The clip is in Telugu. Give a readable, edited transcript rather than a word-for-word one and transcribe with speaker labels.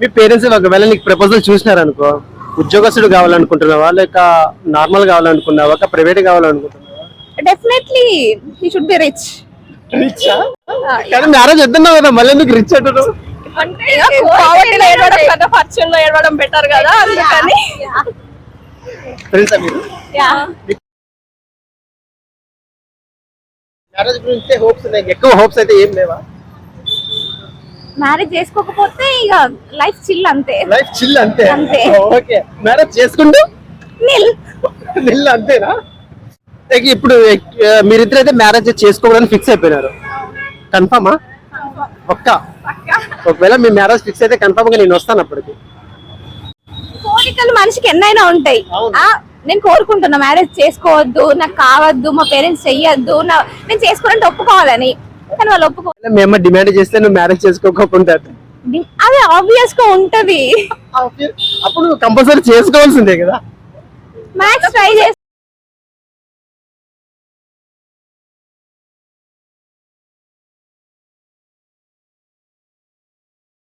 Speaker 1: మీ పేరెంట్స్ ఒకవేళ నీకు ప్రపోజల్ చూసినారనుకో, ఉద్యోగస్తుడు కావాలనుకుంటున్నావా లేక నార్మల్ కావాలనుకున్నావా ప్రైవేట్ కావాలనుకుంటున్నావా?
Speaker 2: Definitely he should be rich.
Speaker 1: Rich కానీ మ్యారేజ్ వద్దన్నావు కదా, మళ్ళీ ఎందుకు రిచ్ అంటున్నావు?
Speaker 2: అంటే పావర్టీలో ఏడవడం కన్నా ఫార్చ్యూన్ లో ఏడవడం బెటర్ కదా, అందుకని.
Speaker 1: తెలుసా మీరు మ్యారేజ్ గురించి హోప్స్ ఉన్నాయి, ఎక్కువ హోప్స్ అయితే ఏం లేవా?
Speaker 2: మ్యారేజ్ చేసుకోకపోతే ఇక లైఫ్ చిల్ అంతే.
Speaker 1: లైఫ్ చిల్ అంతే.
Speaker 2: అంతే.
Speaker 1: ఓకే, మ్యారేజ్ చేసుకుంటూ
Speaker 2: నిల్
Speaker 1: నిల్ అంతేనా? ఇప్పుడు మీరిద్దరైతే మ్యారేజ్ చేసుకోవాలని ఫిక్స్ అయిపోయినారు, కన్ఫర్మా? ఒకవేళ మీ మ్యారేజ్ ఫిక్స్ అయితే కన్ఫర్మ్ గా నేను వస్తాను అప్పటికి.
Speaker 2: కోరికలు మనిషికి ఎన్నైనా ఉంటాయి. నేను కోరుకుంటున్నా మ్యారేజ్ చేసుకోవద్దు, నాకు కావద్దు, మా పేరెంట్స్ చెయ్యొద్దు, నేను చేసుకోవాలంటే ఒప్పుకోవాలని, కానీ వాళ్ళు ఒప్పుకోవాలి.
Speaker 1: మేము డిమాండ్ చేస్తే నువ్వు మ్యారేజ్ చేసుకోకుండా
Speaker 2: అది ఆబ్వియస్ గా ఉంటది.
Speaker 1: అప్పుడు కంపల్సరీ చేసుకోవాల్సిందే కదా.
Speaker 2: మ్యాక్స్ ట్రై చేసి